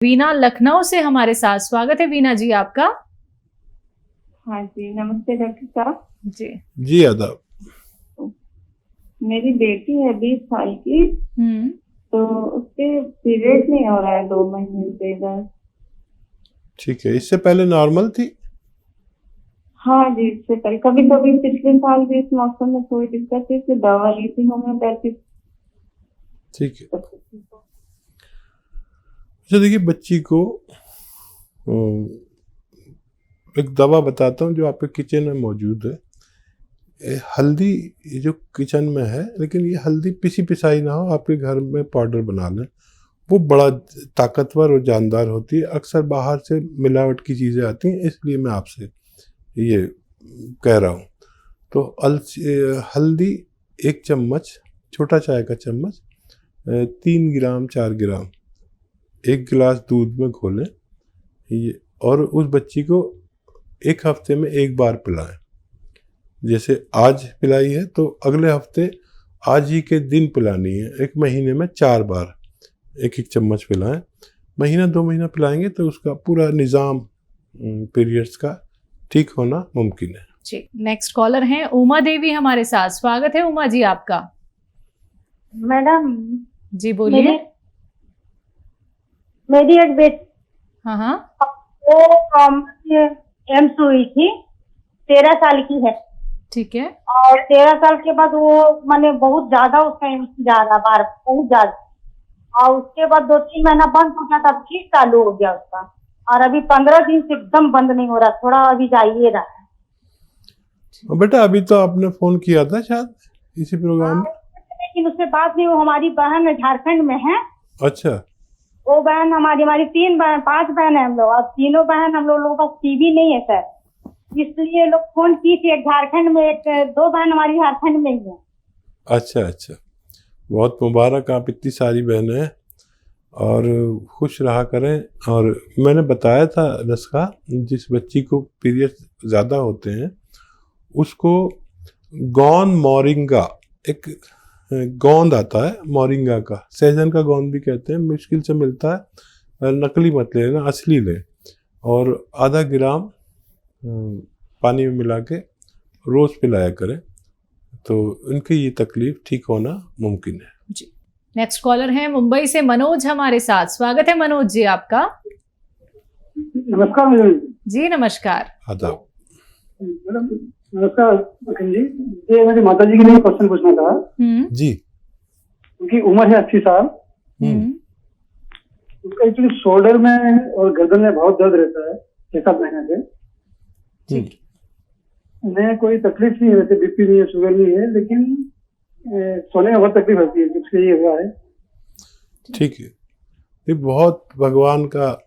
वीना लखनऊ से हमारे साथ, स्वागत है वीना जी आपका। हाँ जी, नमस्ते डॉक्टर साहब। जी आदाब। मेरी बेटी है 20 साल की। तो उसके पीरियड नहीं हो रहा है 2 महीने से इधर। ठीक है, इससे पहले नॉर्मल थी? हाँ जी, इससे पहले कभी कभी पिछले साल भी इस मौसम में थोड़ी दिक्कत थी, फिर दवा ली थी होम्योपैथिक। ठीक है। अच्छा देखिए, बच्ची को एक दवा बताता हूँ जो आपके किचन में मौजूद है। हल्दी ये जो किचन में है, लेकिन ये हल्दी पिसी पिसाई ना हो, आपके घर में पाउडर बना लें। वो बड़ा ताकतवर और जानदार होती है। अक्सर बाहर से मिलावट की चीज़ें आती हैं, इसलिए मैं आपसे ये कह रहा हूँ। तो हल्दी 1 चम्मच, छोटा चाय का चम्मच, 3 ग्राम 4 ग्राम 1 गिलास दूध में घोलें ये, और उस बच्ची को 1 हफ्ते में 1 बार पिलाएं। जैसे आज पिलाई है तो अगले हफ्ते आज ही के दिन पिलानी है। 1 महीने में 4 बार 1-1 चम्मच पिलाएं। महीना 2 महीना पिलाएंगे तो उसका पूरा निज़ाम पीरियड्स का ठीक होना मुमकिन है। जी, नेक्स्ट कॉलर हैं उमा देवी हमारे साथ, स्वागत है उमा जी आपका। मैडम जी बोलिए। मेरी एक बेटी हाँ वो एम्स हुई थी, 13 साल की है। ठीक है। और 13 साल के बाद वो माने बहुत ज्यादा उसका एम्स जा रहा बार, बहुत ज्यादा। और उसके बाद 2-3 महीना बंद हो गया, तब फिर चालू हो गया उसका। और अभी 15 दिन से एकदम बंद नहीं हो रहा, थोड़ा अभी जाइए रहा है। बेटा अभी तो आपने फोन किया था शायद इसी प्रोग्राम में। लेकिन उससे बात नहीं, वो हमारी बहन झारखंड में है। अच्छा। वो बहन हमारी 5 बहन है हम लोग, और तीनों बहन हम लोगों का टीवी नहीं है सर, इसलिए लोग फोन की थी। एक झारखंड में, 2 बहन हमारी झारखंड में ही है। अच्छा अच्छा, बहुत मुबारक, आप इतनी सारी बहनें हैं और खुश रहा करें। और मैंने बताया था नस्खा, जिस बच्ची को पीरियड ज़्यादा होते हैं उसको गोंद मोरिंगा, एक गोंद आता है मोरिंगा का, सहजन का गोंद भी कहते हैं, मुश्किल से मिलता है, नकली मत लेना, असली लें। और आधा ग्राम पानी में मिला के रोज़ पिलाया करें, तो उनकी ये तकलीफ ठीक होना मुमकिन है। जी, नेक्स्ट कॉलर है मुंबई से मनोज हमारे साथ, स्वागत है मनोज जी आपका। नमस्कार मैडम जी नमस्कार। आदाब। मैडम नमस्कार जी। ये मेरी माता जी के लिए क्वेश्चन पूछना था जी। उनकी उम्र है 80 साल। उनका एक्चुअली शोल्डर में और गर्दन में बहुत दर्द रहता है 6-7 महीने से। उन्हें कोई तकलीफ नहीं है, वैसे बीपी नहीं है, शुगर नहीं है, लेकिन सोने में बहुत तकलीफ होती है, इसलिए ये हुआ है। ठीक है, ये बहुत भगवान का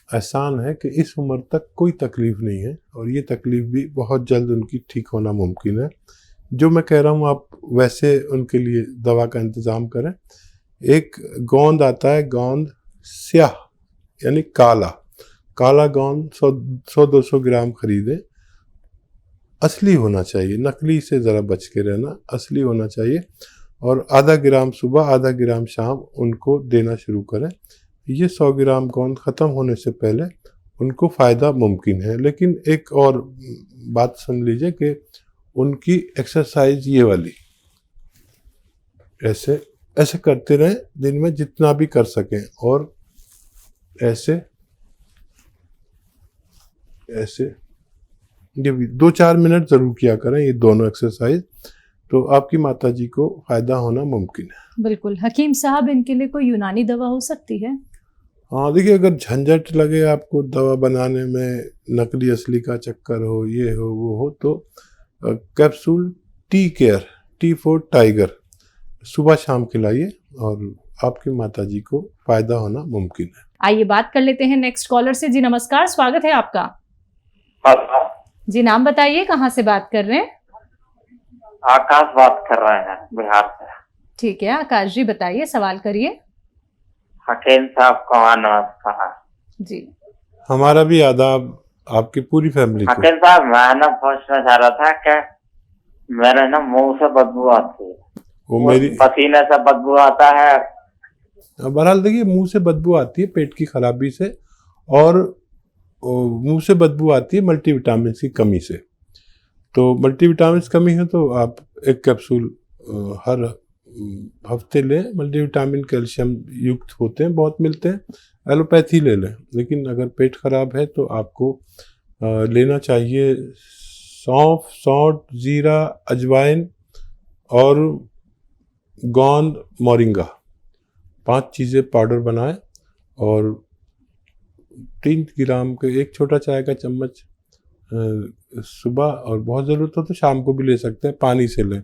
एहसान है कि इस उम्र तक कोई तकलीफ नहीं है, और ये तकलीफ भी बहुत जल्द उनकी ठीक होना मुमकिन है। जो मैं कह रहा हूँ आप वैसे उनके लिए दवा का इंतज़ाम करें। एक गोंद आता है, गोंद स्याह यानी काला गोंद 100-200 ग्राम खरीदें। असली होना चाहिए, नकली से ज़रा बच के रहना, असली होना चाहिए। और आधा ग्राम सुबह, आधा ग्राम शाम उनको देना शुरू करें। ये 100 ग्राम गोंद ख़त्म होने से पहले उनको फ़ायदा मुमकिन है। लेकिन एक और बात सुन लीजिए कि उनकी एक्सरसाइज ये वाली ऐसे करते रहें दिन में जितना भी कर सकें, और ऐसे ये भी 2-4 मिनट ज़रूर किया करें, ये दोनों एक्सरसाइज, तो आपकी माताजी को फ़ायदा होना मुमकिन है। बिल्कुल। हकीम साहब, इनके लिए कोई यूनानी दवा हो सकती है? हाँ देखिए, अगर झंझट लगे आपको दवा बनाने में, नकली असली का चक्कर हो, ये हो वो हो, तो कैप्सूल T-केयर, T फॉर टाइगर, सुबह शाम खिलाइए और आपकी माताजी को फ़ायदा होना मुमकिन है। आइए बात कर लेते हैं नेक्स्ट कॉलर से। जी नमस्कार, स्वागत है आपका। जी नाम बताइए, कहाँ से बात कर रहे हैं? आकाश बात कर रहे हैं बिहार से। ठीक है आकाश जी, बताइए, सवाल करिए। हकीम साहब को नमस्कार। जी हमारा भी आदाब, आपकी पूरी फैमिली को। हकीम साहब, मैं ना पूछना चाह रहा था कि मेरे ना मुंह से बदबू आती है, वो मेरी पसीने से बदबू आता है, बहरहाल देखिए, मुंह से बदबू आती है पेट की खराबी से, और मुंह से बदबू आती है मल्टीविटामिन की कमी से। तो मल्टीविटामिन कमी है तो आप एक कैप्सूल हर हफ्ते लें। मल्टीविटामिन कैल्शियम युक्त होते हैं, बहुत मिलते हैं। एलोपैथी ले लें, लेकिन अगर पेट खराब है तो आपको लेना चाहिए सौंफ, सौंठ, जीरा, अजवाइन और गोंद, मोरिंगा, 5 चीज़ें पाउडर बनाएं और 3 ग्राम के एक छोटा चाय का चम्मच सुबह, और बहुत ज़रूरत हो तो शाम को भी ले सकते हैं, पानी से लें।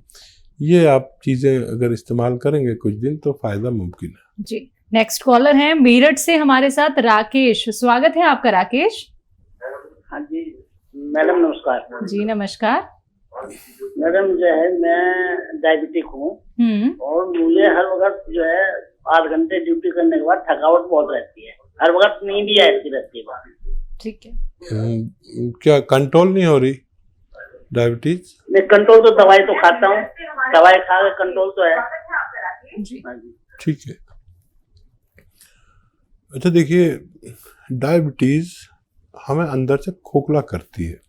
ये आप चीज़ें अगर इस्तेमाल करेंगे कुछ दिन तो फ़ायदा मुमकिन है। जी, नेक्स्ट कॉलर हैं मेरठ से हमारे साथ राकेश। स्वागत है आपका राकेश। हाँ जी मैडम नमस्कार। जी नमस्कार। मैडम जो है मैं डायबिटिक हूँ और मुझे हर वक्त जो है 8 घंटे ड्यूटी करने के बाद थकावट बहुत रहती है, हर वक्त नींद ही आती रहती है। ठीक है, क्या कंट्रोल नहीं हो रही डायबिटीज? नहीं, कंट्रोल तो दवाई तो खाता हूँ, दवाई खा के कंट्रोल तो है। जी ठीक है। अच्छा देखिए, डायबिटीज हमें अंदर से खोखला करती है।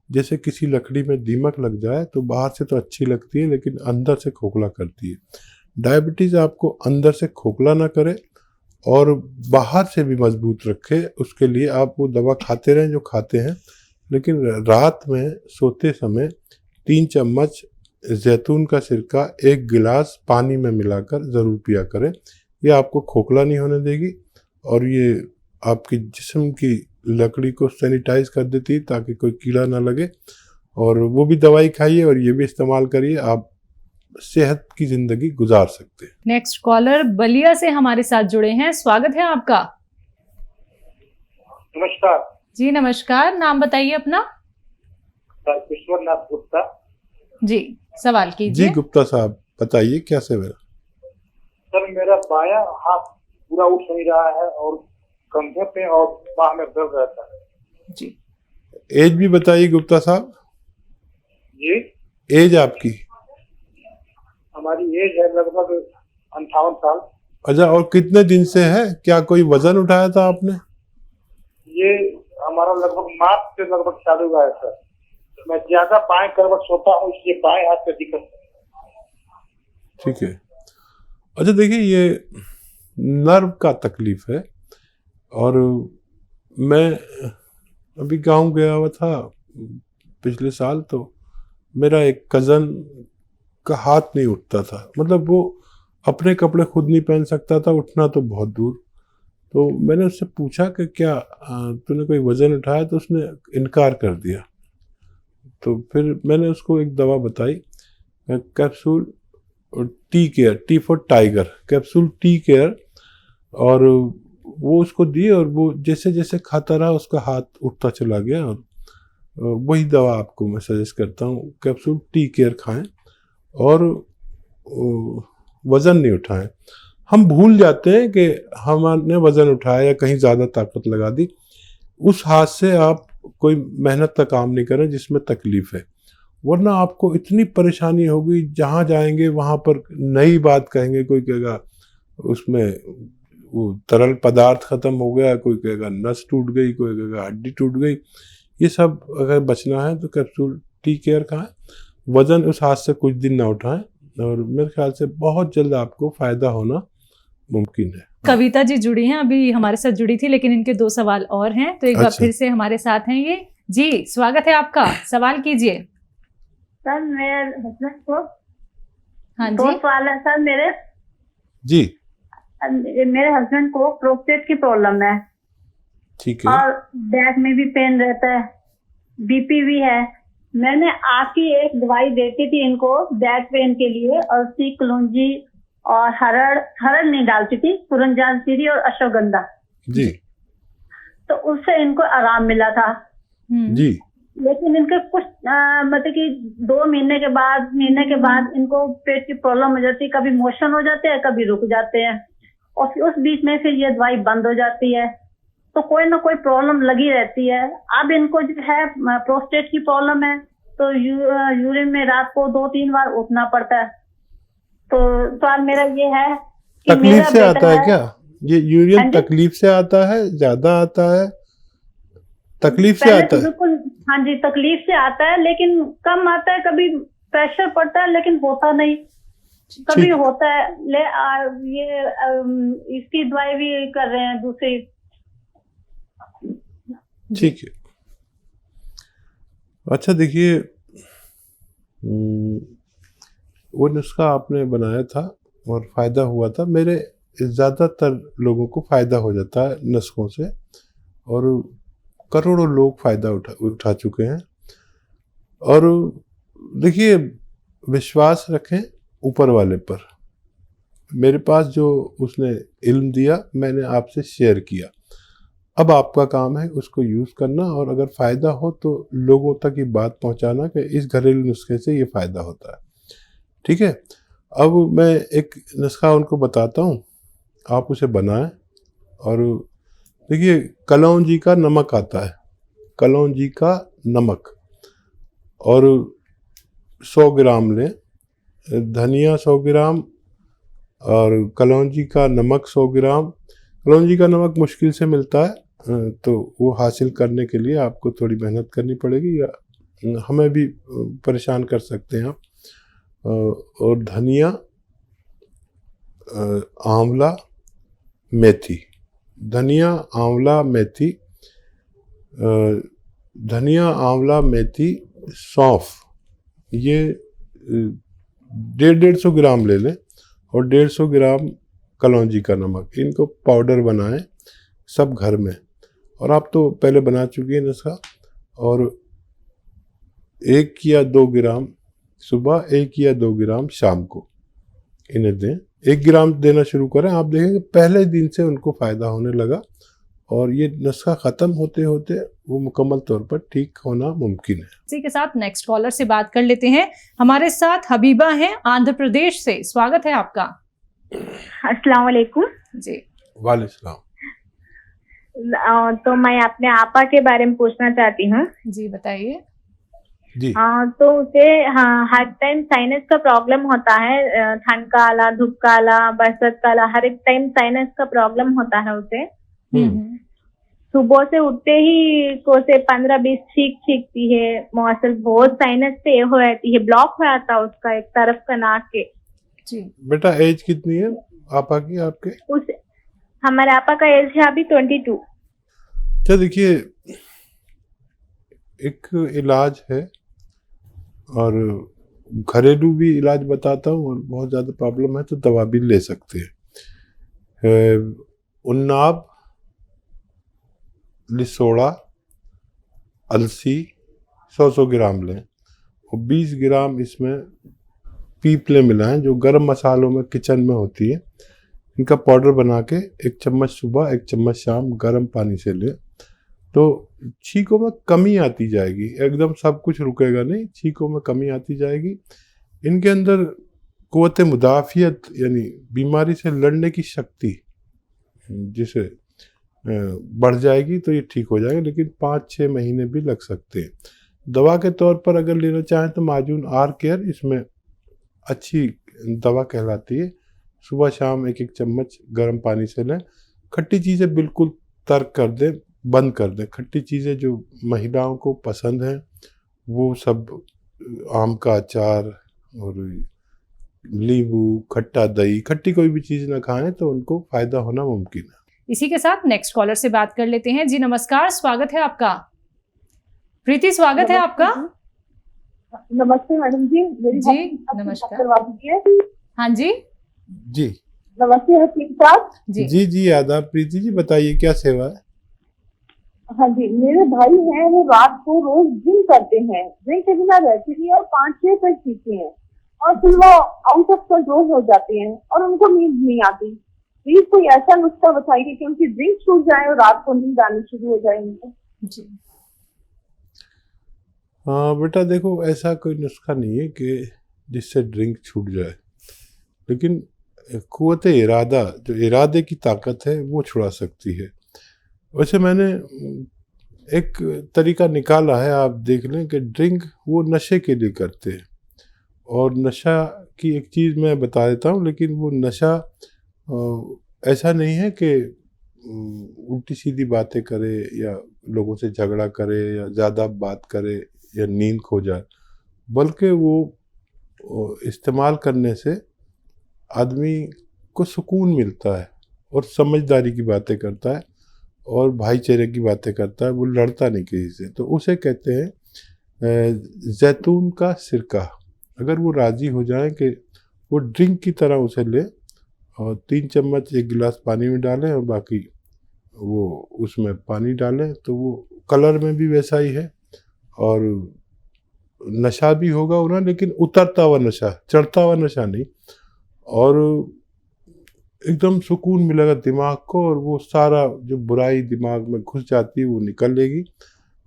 जैसे किसी लकड़ी में दीमक लग जाए तो बाहर से तो अच्छी लगती है, लेकिन अंदर से खोखला करती है। डायबिटीज आपको अंदर से खोखला ना करे और बाहर से भी मजबूत रखे, उसके लिए आप वो दवा खाते रहें जो खाते हैं, लेकिन रात में सोते समय 3 चम्मच जैतून का सिरका 1 गिलास पानी में मिलाकर ज़रूर पिया करें। ये आपको खोखला नहीं होने देगी और ये आपकी जिस्म की लकड़ी को सैनिटाइज कर देती है ताकि कोई कीड़ा ना लगे। और वो भी दवाई खाइए और ये भी इस्तेमाल करिए, आप सेहत की ज़िंदगी गुजार सकते हैं। नेक्स्ट कॉलर बलिया से हमारे साथ जुड़े हैं। स्वागत है आपका। नमस्कार जी नमस्कार, नाम बताइए अपना। सर, विश्वनाथ गुप्ता। जी सवाल जी कीजिए। गुप्ता साहब बताइए क्या सेवा है? सर, मेरा बायां हाथ पूरा उठ नहीं रहा है और कंधे पे और बाह में दर्द रहता है। जी, एज भी बताइए गुप्ता साहब। जी, एज आपकी? हमारी एज है लगभग 58 साल। अच्छा, और कितने दिन से है? क्या कोई वजन उठाया था आपने? ये हमारा लगभग मार्च से लगभग चालू हुआ है सर। मैं ज्यादा बाएं करवट सोता हूँ, इसलिए बाएं हाथ पे दिक्कत है। ठीक है। अच्छा देखिए, ये नर्व का तकलीफ है और मैं अभी गांव गया हुआ था पिछले साल, तो मेरा एक कज़न का हाथ नहीं उठता था। मतलब वो अपने कपड़े खुद नहीं पहन सकता था, उठना तो बहुत दूर। तो मैंने उससे पूछा कि क्या तूने कोई वज़न उठाया? तो उसने इनकार कर दिया। तो फिर मैंने उसको एक दवा बताई, capsule tea care, T for tiger, capsule tea care, और वो उसको दी और वो जैसे जैसे खाता रहा उसका हाथ उठता चला गया। और वही दवा आपको मैं सजेस्ट करता हूँ, कैप्सूल टी केयर खाएं और वज़न नहीं उठाएं। हम भूल जाते हैं कि हमने वज़न उठाया या कहीं ज़्यादा ताकत लगा दी। उस हाथ से आप कोई मेहनत का काम नहीं करें जिसमें तकलीफ़ है, वरना आपको इतनी परेशानी होगी, जहाँ जाएंगे वहाँ पर नई बात कहेंगे। कोई कहेगा उसमें वो तरल पदार्थ ख़त्म हो गया, कोई कहेगा नस टूट गई, कोई कहेगा हड्डी टूट गई। ये सब अगर बचना है तो कैप्सूल टी केयर खाएं, वज़न उस हाथ से कुछ दिन ना उठाएं, और मेरे ख्याल से बहुत जल्द आपको फ़ायदा होना मुमकिन है। कविता जी जुड़ी हैं, अभी हमारे साथ जुड़ी थी, लेकिन इनके 2 सवाल और हैं, तो एक बार अच्छा। फिर से हमारे साथ हैं ये। जी स्वागत है आपका, सवाल कीजिए। सर मेरे हस्बैंड को हाँ 2 जी, सवाल है सर। जी मेरे हस्बैंड को प्रोस्टेट की प्रॉब्लम है ठीक है। और बैक में भी पेन रहता है, बीपी भी है। मैंने आपकी एक दवाई देती थी इनको बैक पेन के लिए, और सी कलौंजी और हरड़ नहीं डालती थी, सुरंजानसीरी और अश्वगंधा जी तो उससे इनको आराम मिला था। जी लेकिन इनके कुछ मतलब कि 2 महीने के बाद इनको पेट की प्रॉब्लम हो जाती है, कभी मोशन हो जाते हैं, कभी रुक जाते हैं, और फिर उस बीच में फिर ये दवाई बंद हो जाती है। तो कोई ना कोई प्रॉब्लम लगी रहती है। अब इनको जो है प्रोस्टेट की प्रॉब्लम है, तो यूरिन में रात को 2-3 बार उठना पड़ता है। तो सवाल मेरा ये है कि तकलीफ मेरा से आता बेटा है क्या? ये यूरिन हाँ जी। तकलीफ से आता है, ज्यादा आता है? तकलीफ से पहले आता तो है? बिल्कुल, हाँ जी, तकलीफ से आता है, लेकिन कम आता है, कभी प्रेशर पड़ता है लेकिन होता नहीं, कभी ठीक। होता है। इसकी दवाई भी कर रहे हैं दूसरी। ठीक है। अच्छा देखिए, वो नुस्खा आपने बनाया था और फ़ायदा हुआ था। मेरे ज़्यादातर लोगों को फ़ायदा हो जाता है नुस्खों से, और करोड़ों लोग फ़ायदा उठा चुके हैं। और देखिए, विश्वास रखें ऊपर वाले पर। मेरे पास जो उसने इल्म दिया, मैंने आपसे शेयर किया। अब आपका काम है उसको यूज़ करना, और अगर फ़ायदा हो तो लोगों तक ये बात पहुंचाना कि इस घरेलू नुस्खे से ये फ़ायदा होता है। ठीक है। अब मैं एक नुस्खा उनको बताता हूँ, आप उसे बनाएं। और देखिए, कलौंजी का नमक आता है, कलौंजी का नमक, और 100 ग्राम लें, धनिया 100 ग्राम और कलौंजी का नमक 100 ग्राम। कलौंजी का नमक मुश्किल से मिलता है, तो वो हासिल करने के लिए आपको थोड़ी मेहनत करनी पड़ेगी, या हमें भी परेशान कर सकते हैं आप। और धनिया, आंवला, मेथी, धनिया, आंवला, मेथी, धनिया, आंवला, मेथी, सौंफ, ये 150 ग्राम ले लें, और 150 ग्राम कलौंजी का नमक। इनको पाउडर बनाएं सब घर में, और आप तो पहले बना चुकी हैं नुस्खा। और 1 या 2 ग्राम सुबह, 1 या 2 ग्राम शाम को इन्हें दें। 1 ग्राम देना शुरू करें, आप देखेंगे पहले दिन से उनको फ़ायदा होने लगा, और ये नुस्खा ख़त्म होते होते वो मुकम्मल तौर पर ठीक होना मुमकिन है। इसी के साथ नेक्स्ट कॉलर से बात कर लेते हैं। हमारे साथ हबीबा हैं आंध्र प्रदेश से। स्वागत है आपका। अस्सलाम वालेकुम जी। वालेकुम सलाम। तो मैं अपने आपा के बारे में पूछना चाहती हूँ। जी बताइए। जी। तो उसे हर टाइम साइनस का प्रॉब्लम होता है, ठंड का आला, धूप का आला, बरसात का आला, हर एक टाइम साइनस का प्रॉब्लम होता है उसे। सुबह से उठते ही को से 15-20 छींकती है, मौसम बहुत साइनस से हो जाती है, ब्लॉक हो जाता है उसका एक तरफ का नाक के। जी। बेटा एज कितनी है आपा की, आपके? उस हमारे आपा का एज है अभी 22। अच्छा देखिए, एक इलाज है, और घरेलू भी इलाज बताता हूँ, और बहुत ज़्यादा प्रॉब्लम है तो दवा भी ले सकते हैं। उन्नाब, लिसोड़ा, अलसी 100 ग्राम लें, और 20 ग्राम इसमें पीपले मिलाएं, जो गरम मसालों में किचन में होती है। इनका पाउडर बना के 1 चम्मच सुबह, 1 चम्मच शाम गर्म पानी से लें, तो छींकों में कमी आती जाएगी। एकदम सब कुछ रुकेगा नहीं, छींकों में कमी आती जाएगी। इनके अंदर क़ुव्वत मुदाफ़ियत, यानी बीमारी से लड़ने की शक्ति जिसे बढ़ जाएगी, तो ये ठीक हो जाएगा। लेकिन 5-6 महीने भी लग सकते हैं। दवा के तौर पर अगर लेना चाहें तो माजून आर केयर इसमें अच्छी दवा कहलाती है। सुबह शाम 1-1 चम्मच गर्म पानी से लें। खट्टी चीज़ें बिल्कुल तर्क कर दें, बंद कर दें। खट्टी चीज़ें जो महिलाओं को पसंद हैं, वो सब आम का अचार और नींबू, खट्टा दही, खट्टी कोई भी चीज़ ना खाएं तो उनको फ़ायदा होना मुमकिन है। इसी के साथ नेक्स्ट कॉलर से बात कर लेते हैं। जी नमस्कार, स्वागत है आपका। प्रीति, स्वागत है आपका। नमस्ते मैडम जी। जी नमस्कार। हाँ जी जी नमस्ते हकीम साहब। जी जी आदाब। प्रीति जी बताइए क्या सेवा है? हाँ जी, मेरे भाई हैं, वो रात को रोज ड्रिंक करते हैं, ड्रिंक के बिना रहते नहीं और 5-6 तक पीते हैं, और फिर वो आउट ऑफ कंट्रोल हो जाते हैं और उनको नींद नहीं आती। प्लीज कोई ऐसा नुस्खा बताइए कि उनकी ड्रिंक छूट जाए और रात को नींद आनी शुरू हो जाए उनको। जी। हाँ बेटा, देखो ऐसा कोई नुस्खा नहीं है कि जिससे ड्रिंक छूट जाए, लेकिन क़ुव्वत इरादा, जो इरादे की ताकत है, वो छुड़ा सकती है। वैसे मैंने एक तरीका निकाला है, आप देख लें कि ड्रिंक वो नशे के लिए करते हैं, और नशा की एक चीज़ मैं बता देता हूँ, लेकिन वो नशा ऐसा नहीं है कि उल्टी सीधी बातें करे या लोगों से झगड़ा करे या ज़्यादा बात करे या नींद खो जाए, बल्कि वो इस्तेमाल करने से आदमी को सुकून मिलता है और समझदारी की बातें करता है और भाईचारे की बातें करता है, वो लड़ता नहीं किसी से। तो उसे कहते हैं जैतून का सिरका। अगर वो राज़ी हो जाएं कि वो ड्रिंक की तरह उसे ले और 3 चम्मच 1 गिलास पानी में डालें और बाकी वो उसमें पानी डालें, तो वो कलर में भी वैसा ही है और नशा भी होगा उन्हें, लेकिन उतरता हुआ नशा, चढ़ता हुआ नशा नहीं, और एकदम सुकून मिलेगा दिमाग को और वो सारा जो बुराई दिमाग में घुस जाती है वो निकल लेगी।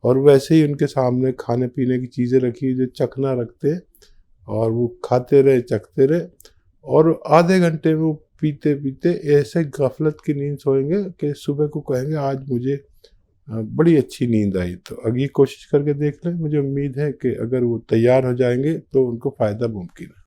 और वैसे ही उनके सामने खाने पीने की चीज़ें रखी जो चखना रखते हैं और वो खाते रहे चखते रहे और आधे घंटे में वो पीते पीते ऐसे गफलत की नींद सोएंगे कि सुबह को कहेंगे आज मुझे बड़ी अच्छी नींद आई। तो अगर ये कोशिश करके देख लें, मुझे उम्मीद है कि अगर वो तैयार हो जाएंगे तो उनको फ़ायदा मुमकिन है।